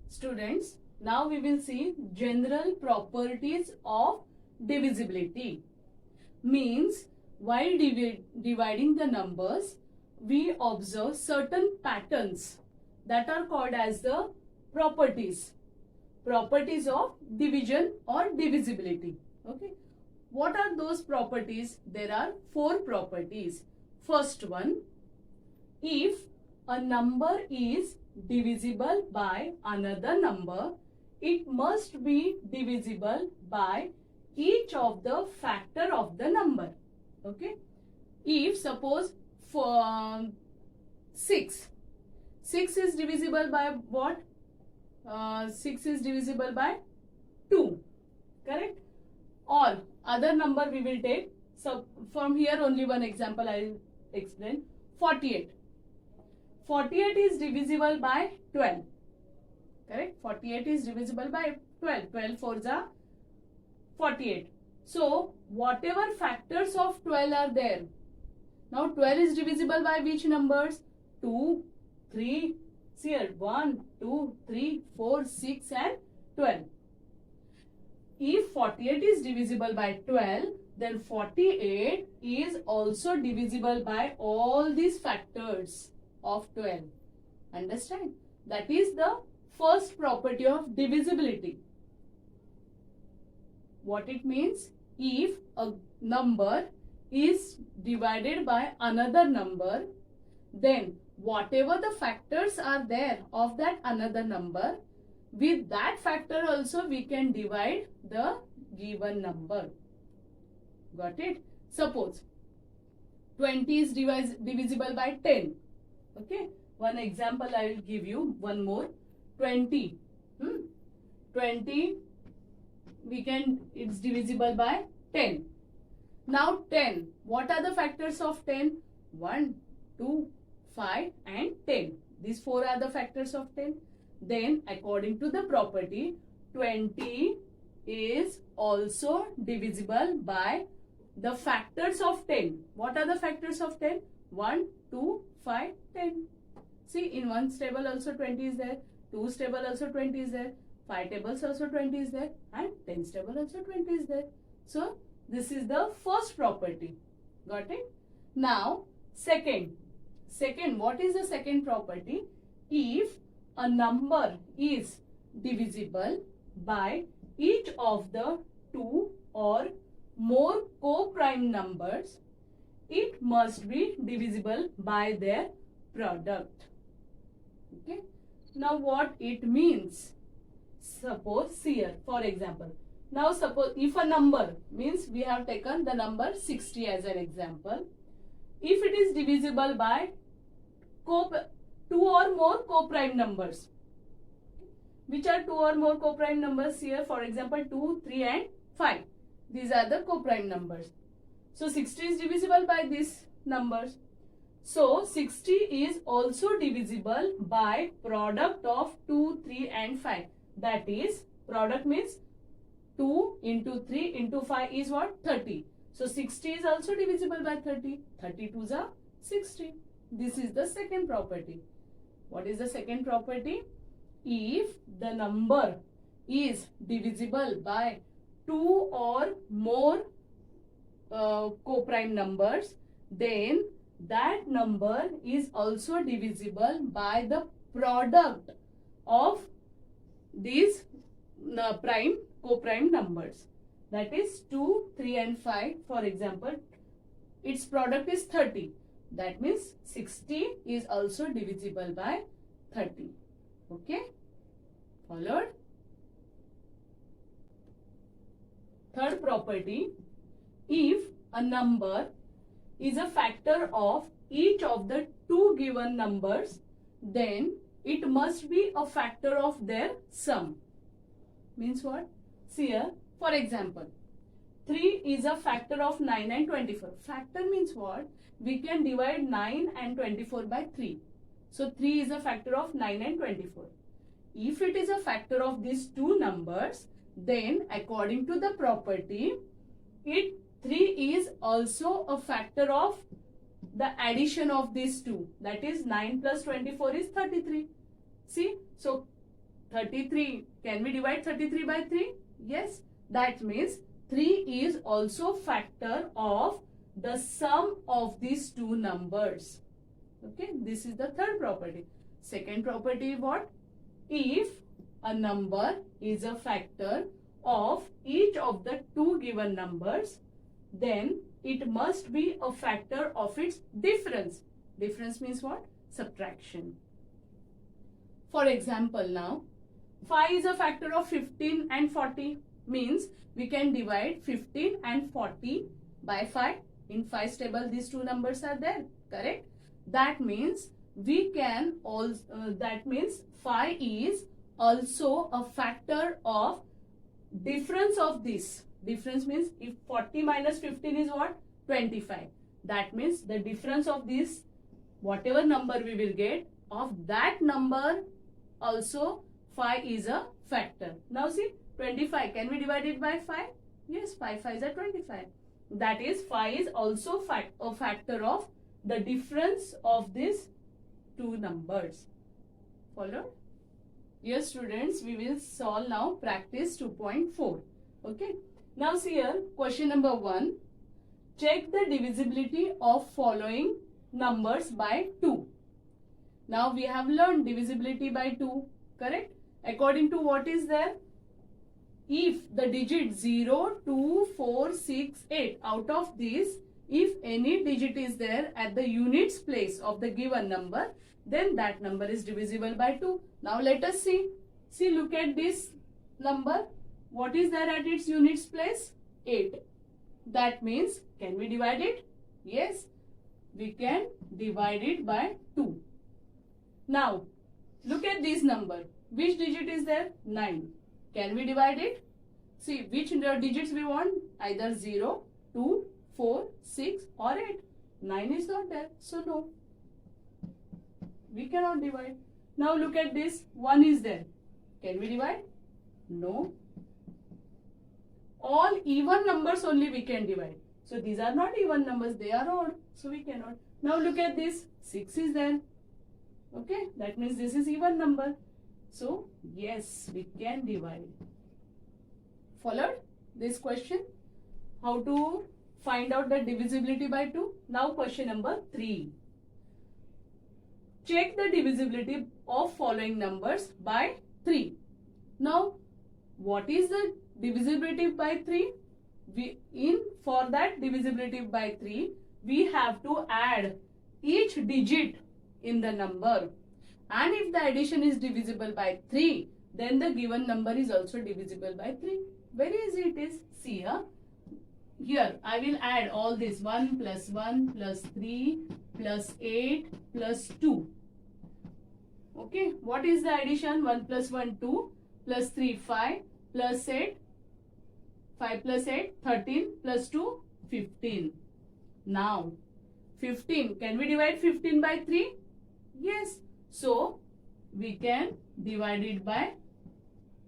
Students, now we will see general properties of divisibility. Means while dividing the numbers, we observe certain patterns that are called as the properties. Properties of division or divisibility. Okay. What are those properties? There are 4 properties. First one, if a number is divisible by another number, it must be divisible by each of the factor of the number. Okay. If suppose for 6 is divisible by what? 6 is divisible by 2. Correct? Or other number we will take. So from here only one example I will explain. 48. 48 is divisible by 12. Correct? 48 is divisible by 12. 12 fours are 48. So whatever factors of 12 are there. Now 12 is divisible by which numbers? 2, 3, see here 1, 2, 3, 4, 6 and 12. If 48 is divisible by 12, then 48 is also divisible by all these factors of 12. Understand? That is the first property of divisibility. What it means? If a number is divided by another number, then whatever the factors are there of that another number, with that factor also we can divide the given number. Got it? Suppose 20 is divisible by 10. Okay. One example I will give you. One more. 20. 20 it's divisible by 10. Now 10. What are the factors of 10? 1, 2, 5 and 10. These 4 are the factors of 10. Then according to the property, 20 is also divisible by the factors of 10. What are the factors of 10? 1, 2, 5, 10. See, in 1 table also 20 is there. 2's table also 20 is there. 5 tables also 20 is there. And 10's table also 20 is there. So, this is the first property. Got it? Now, second, what is the second property? If a number is divisible by each of the 2 or more co-prime numbers, it must be divisible by their product. Okay. Now what it means? Suppose here, for example. Now suppose if a number, means we have taken the number 60 as an example. If it is divisible by 2 or more co-prime numbers. Which are 2 or more co-prime numbers here? For example, 2, 3 and 5. These are the co-prime numbers. So 60 is divisible by these numbers. So 60 is also divisible by product of 2, 3 and 5. That is, product means 2 into 3 into 5 is what? 30. So 60 is also divisible by 30. 32s are 60. This is the second property. What is the second property? If the number is divisible by 2 or more co-prime numbers, then that number is also divisible by the product of these co-prime numbers. That is 2, 3 and 5. For example, its product is 30. That means 60 is also divisible by 30. Okay? Followed? Third property, if a number is a factor of each of the 2 given numbers, then it must be a factor of their sum. Means what? See here, for example, 3 is a factor of 9 and 24. Factor means what? We can divide 9 and 24 by 3. So 3 is a factor of 9 and 24. If it is a factor of these 2 numbers, then according to the property, 3 is also a factor of the addition of these 2. That is 9 plus 24 is 33. See, so 33. Can we divide 33 by 3? Yes. That means 3 is also factor of the sum of these two numbers. Okay. This is the third property. Second property what? If a number is a factor of each of the two given numbers, then it must be a factor of its difference. Difference means what? Subtraction. For example, now 5 is a factor of 15 and 40, means we can divide 15 and 40 by 5. In 5's table these two numbers are there, correct? That means we can also that means 5 is also a factor of difference of this. Difference means if 40 minus 15 is what? 25. That means the difference of this, whatever number we will get, of that number also 5 is a factor. Now see, 25, can we divide it by 5? Yes, 5 5s are 25. That is 5 is also a factor of the difference of these two numbers. Followed? Yes, students, we will solve now practice 2.4. Okay. Now see here, question number 1. Check the divisibility of following numbers by 2. Now we have learned divisibility by 2, correct? According to what is there? If the digit 0, 2, 4, 6, 8, out of these, if any digit is there at the units place of the given number, then that number is divisible by 2. Now let us see. See, look at this number. What is there at its units place? 8. That means, can we divide it? Yes, we can divide it by 2. Now, look at this number. Which digit is there? 9. Can we divide it? See, which digits we want? Either 0, 2, 4, 6 or 8. 9 is not there, so no. We cannot divide. Now look at this. 1 is there. Can we divide? No. All even numbers only we can divide. So these are not even numbers, they are odd. So we cannot. Now look at this. 6 is there. Okay, that means this is even number. So yes, we can divide. Followed this question? How to find out the divisibility by 2? Now question number 3. Check the divisibility of following numbers by 3. Now, what is the divisibility by 3? For that divisibility by 3, we have to add each digit in the number. And if the addition is divisible by 3, then the given number is also divisible by 3. Very easy it is. See here. Here, I will add all this 1 plus 1 plus 3 plus 8 plus 2. Okay, what is the addition? 1 plus 1, 2 plus 3, 5 plus 8, 5 plus 8, 13 plus 2, 15. Now, 15, can we divide 15 by 3? Yes. So, we can divide it by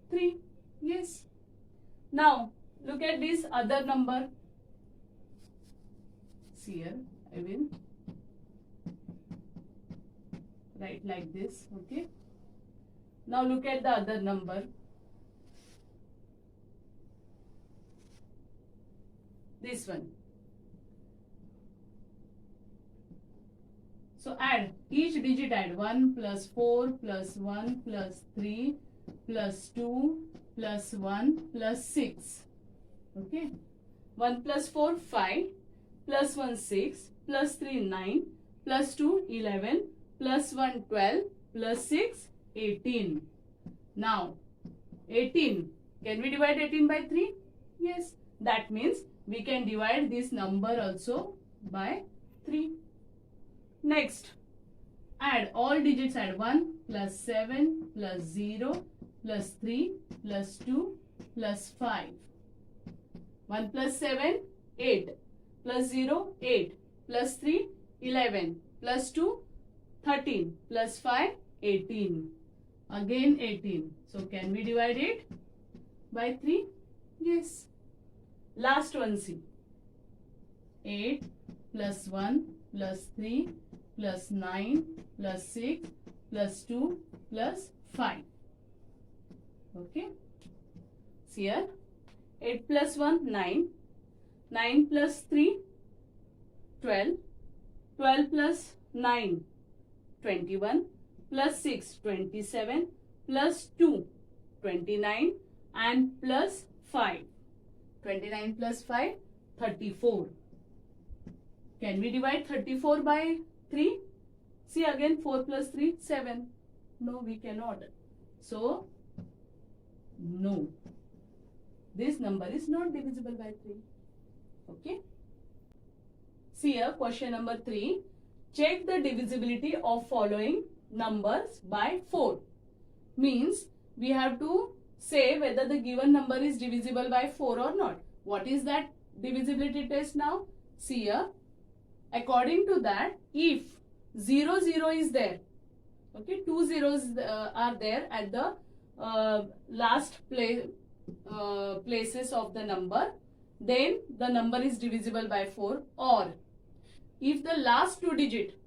3. Yes. Now, look at this other number. See here, I will write like this. Okay. Now, look at the other number. This one. So add, each digit add 1 plus 4 plus 1 plus 3 plus 2 plus 1 plus 6. Okay. 1 plus 4, 5 plus 1, 6 plus 3, 9 plus 2, 11 plus 1, 12 plus 6, 18. Now, 18. Can we divide 18 by 3? Yes. That means we can divide this number also by 3. Next, add all digits, add 1 plus 7 plus 0 plus 3 plus 2 plus 5. 1 plus 7, 8 plus 0, 8 plus 3, 11 plus 2, 13 plus 5, 18. Again 18. So can we divide it by 3? Yes. Last one, see. 8 plus 1 plus 3 plus 9 plus 6 plus 2 plus 5. Okay. See here. 8 plus 1, 9. 9 plus 3, 12. 12 plus 9, 21. Plus 6, 27. Plus 2, 29. And plus 5. 29 plus 5, 34. Can we divide 34 by 3? See again, 4 plus 3, 7. No, we cannot. So, no. This number is not divisible by 3. Okay. See here, question number 3. Check the divisibility of following numbers by 4. Means, we have to say whether the given number is divisible by 4 or not. What is that divisibility test now? See here. According to that, if 0, 0 is there, okay, 2 zeros are there at the last places of the number, then the number is divisible by 4. Or if the last 2 digit,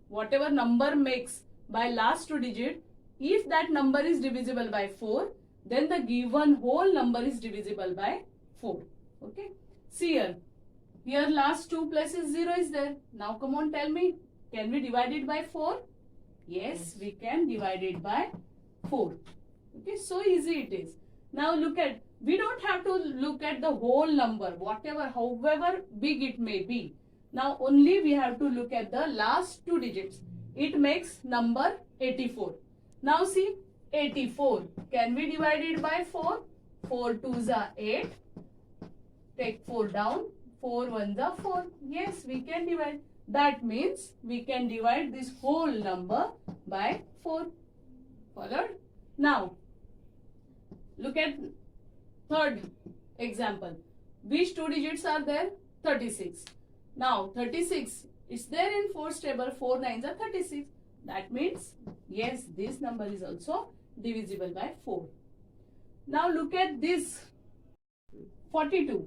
whatever number makes by last 2 digit, if that number is divisible by 4, then the given whole number is divisible by 4. Okay. See here. Here last 2 places 0 is there. Now come on, tell me. Can we divide it by 4? Yes, we can divide it by 4. Okay, so easy it is. Now look at, we don't have to look at the whole number, whatever, however big it may be. Now only we have to look at the last 2 digits. It makes number 84. Now see, 84. Can we divide it by 4? 4 2s are 8. Take 4 down. 4 1s are 4. Yes, we can divide. That means we can divide this whole number by 4. Followed? Now, look at third example. Which 2 digits are there? 36. Now, 36 is there in 4's table. 4 9s are 36. That means, yes, this number is also divisible by 4. Now, look at this 42.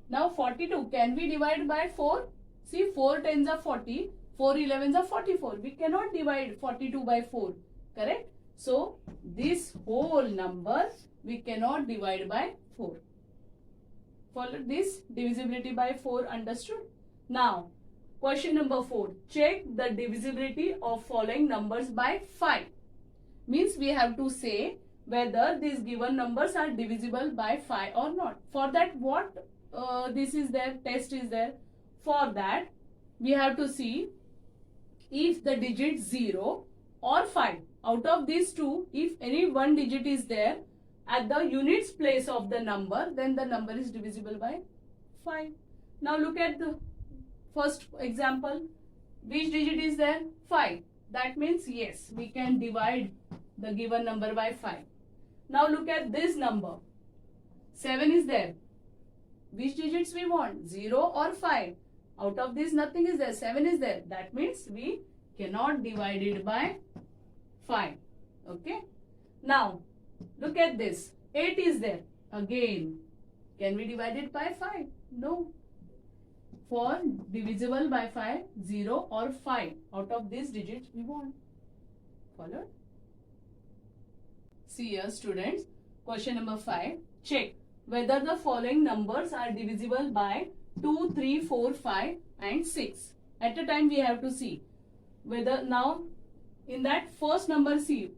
Now, 42, can we divide by 4? See, 4 10s are 40, 4 11s are 44. We cannot divide 42 by 4, correct? So, this whole number we cannot divide by 4. Follow this divisibility by 4, understood? Now, question number 4. Check the divisibility of following numbers by 5. Means we have to say whether these given numbers are divisible by 5 or not. For that, what this is there, test is there. For that, we have to see if the digit 0 or 5. Out of these two, if any one digit is there at the units place of the number, then the number is divisible by 5. Now look at the first example. Which digit is there? 5. That means yes, we can divide the given number by 5. Now look at this number. 7 is there. Which digits we want? 0 or 5? Out of this nothing is there. 7 is there. That means we cannot divide it by 5. Okay. Now look at this. 8 is there. Again, can we divide it by 5? No. For divisible by 5, 0 or 5. Out of these digits we want. Followed? See here, students. Question number 5. Check whether the following numbers are divisible by 2, 3, 4, 5 and 6. At a time we have to see whether now in that first number C,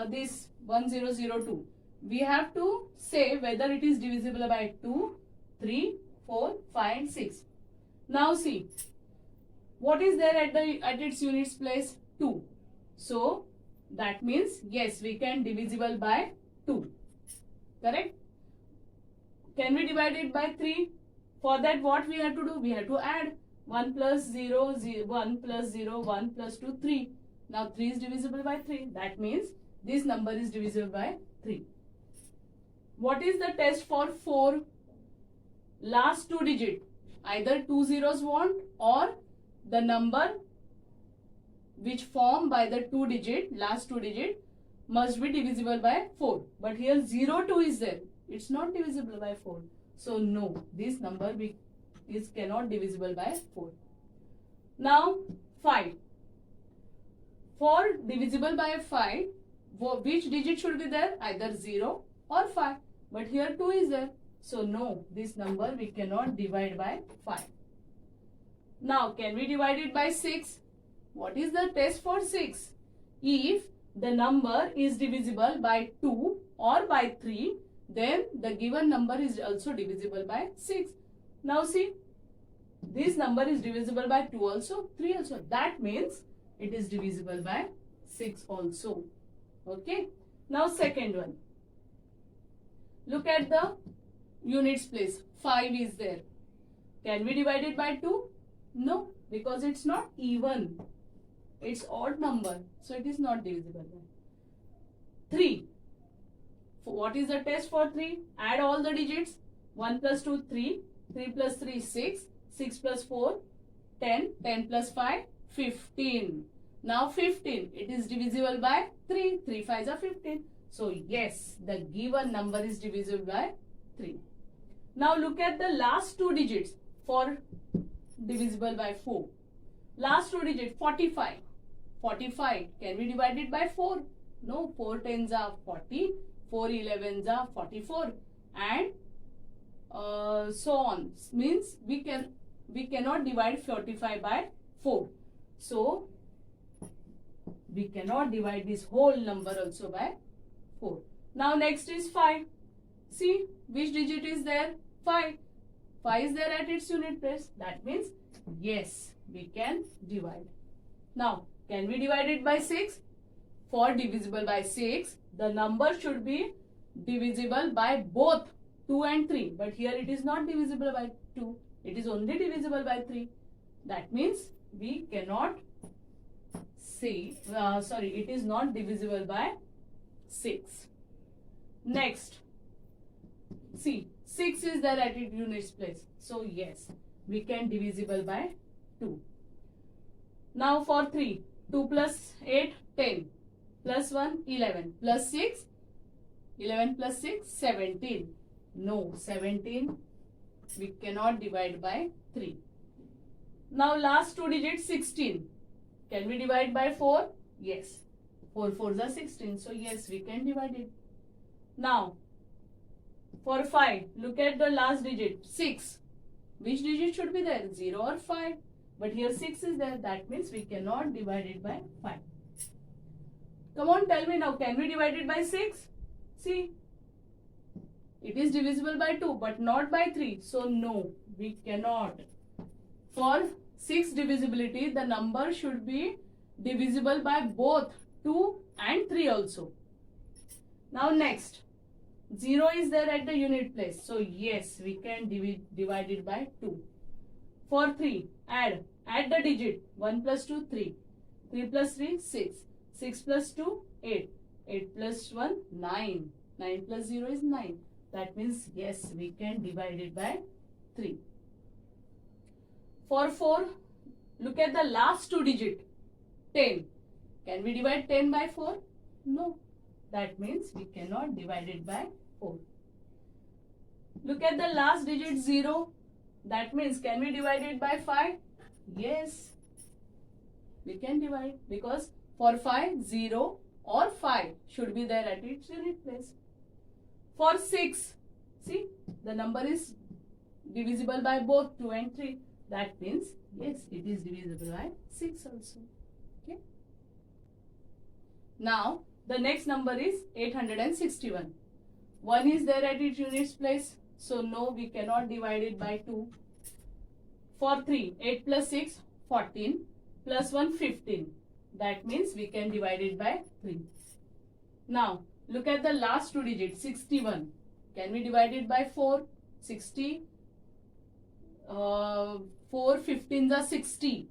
this 1002, we have to say whether it is divisible by 2, 3, 4, 5 and 6. Now see, what is there at its units place? 2. So that means yes, we can divisible by 2. Correct? Can we divide it by 3? For that, what we have to do? We have to add 1 plus 0, 1 plus 0, 1 plus 2, 3. Now 3 is divisible by 3. That means this number is divisible by 3. What is the test for 4? Last 2 digit. Either 2 zeros want or the number which form by the 2 digit, last 2 digit must be divisible by 4. But here 0, 2 is there. It's not divisible by 4. So no, this number is cannot divisible by 4. Now 5. For divisible by 5, which digit should be there? Either 0 or 5. But here 2 is there. So no, this number we cannot divide by 5. Now can we divide it by 6? What is the test for 6? If the number is divisible by 2 or by 3, then the given number is also divisible by 6. Now see, this number is divisible by 2 also, 3 also. That means it is divisible by 6 also. Okay. Now second one. Look at the units place. 5 is there. Can we divide it by 2? No, because it's not even. It's odd number. So it is not divisible by 3. What is the test for 3? Add all the digits. 1 plus 2, 3. 3 plus 3, 6. 6 plus 4, 10. 10 plus 5, 15. Now 15. It is divisible by 3. 3 5s are 15. So yes, the given number is divisible by 3. Now look at the last two digits for divisible by 4. Last two digits, 45. 45. Can we divide it by 4? No. 4 10s are 40. 4 11s are 44. And so on. Means we cannot divide 45 by 4. So we cannot divide this whole number also by 4. Now next is 5. See which digit is there? 5. 5 is there at its unit place. That means yes, we can divide. Now can we divide it by 6? For divisible by 6, the number should be divisible by both 2 and 3. But here it is not divisible by 2. It is only divisible by 3. That means we cannot say, it is not divisible by 6. Next, see, 6 is there at its units place. So yes, we can divisible by 2. Now for 3, 2 plus 8, 10. Plus 1, 11. Plus 6, 11 plus 6, 17. No, 17 we cannot divide by 3. Now last two digits, 16. Can we divide by 4? Yes. 4 4s are 16. So yes, we can divide it. Now for 5, look at the last digit, 6. Which digit should be there? 0 or 5. But here 6 is there. That means we cannot divide it by 5. Come on, tell me now, can we divide it by 6? See, it is divisible by 2 but not by 3. So no, we cannot. For 6 divisibility, the number should be divisible by both 2 and 3 also. Now next, 0 is there at the unit place. So yes, we can divide it by 2. For 3, add the digit. 1 plus 2, 3. 3 plus 3, 6. 6 plus 2, 8. 8 plus 1, 9. 9 plus 0 is 9. That means yes, we can divide it by 3. For 4, look at the last two digit, 10. Can we divide 10 by 4? No. That means we cannot divide it by 4. Look at the last digit, 0. That means can we divide it by 5? Yes. We can divide because for 5, 0 or 5 should be there at its unit place. For 6, see, the number is divisible by both 2 and 3. That means, yes, it is divisible by 6 also. Okay. Now, the next number is 861. 1 is there at its units place. So, no, we cannot divide it by 2. For 3, 8 plus 6, 14. Plus 1, 15. That means we can divide it by 3. Now, look at the last two digits, 61. Can we divide it by 4? 60. 4 15s are 60.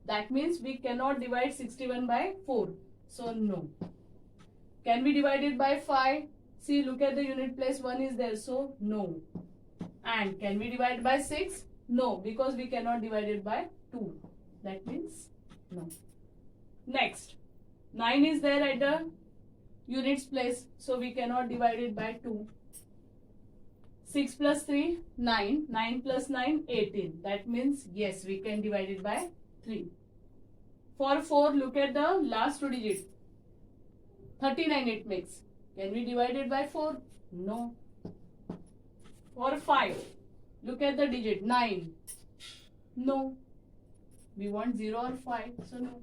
That means we cannot divide 61 by 4. So, no. Can we divide it by 5? See, look at the unit place, 1 is there. So, no. And can we divide by 6? No, because we cannot divide it by 2. That means no. Next, 9 is there at the units place. So, we cannot divide it by 2. 6 plus 3, 9. 9 plus 9, 18. That means, yes, we can divide it by 3. For 4, look at the last two digits. 39 it makes. Can we divide it by 4? No. Or 5. Look at the digit 9. No. We want 0 or 5, so no.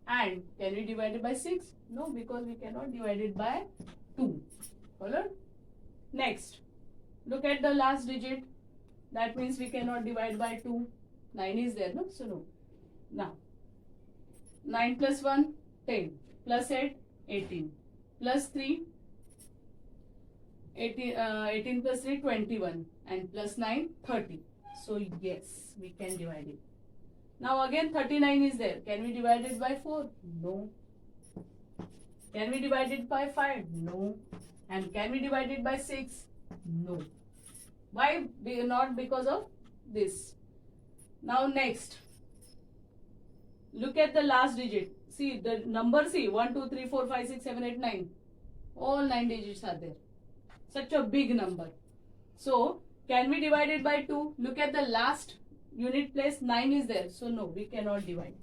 And can we divide it by 6? No, because we cannot divide it by 2. Followed? Next, look at the last digit. That means we cannot divide by 2. 9 is there, no? So no. Now, 9 plus 1, 10. Plus 8, 18. Plus 3, 18 plus 3, 21. And plus 9, 30. So yes, we can divide it. Now again 39 is there. Can we divide it by 4? No. Can we divide it by 5? No. And can we divide it by 6? No. Why? Not because of this. Now next. Look at the last digit. See the number, see 1, 2, 3, 4, 5, 6, 7, 8, 9. All 9 digits are there. Such a big number. So can we divide it by 2? Look at the last unit place, 9 is there. So no, we cannot divide.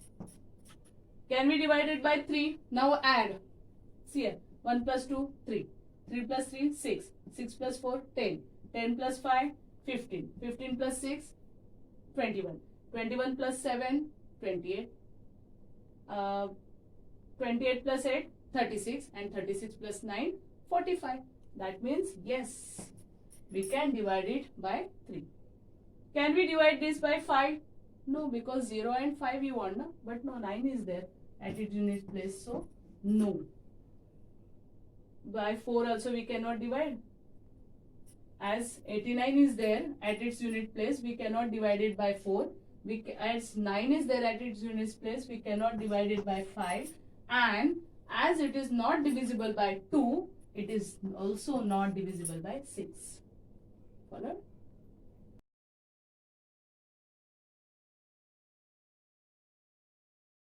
Can we divide it by 3? Now add. See here. 1 plus 2, 3. 3 plus 3, 6. 6 plus 4, 10. 10 plus 5, 15. 15 plus 6, 21. 21 plus 7, 28. 28 plus 8, 36. And 36 plus 9, 45. That means yes, we can divide it by 3. Can we divide this by 5? No, because 0 and 5 we want, no? But no, 9 is there at its unit place, so no. By 4 also we cannot divide. As 89 is there at its unit place, we cannot divide it by 4. As 9 is there at its unit place, we cannot divide it by 5. And as it is not divisible by 2, it is also not divisible by 6. Follow?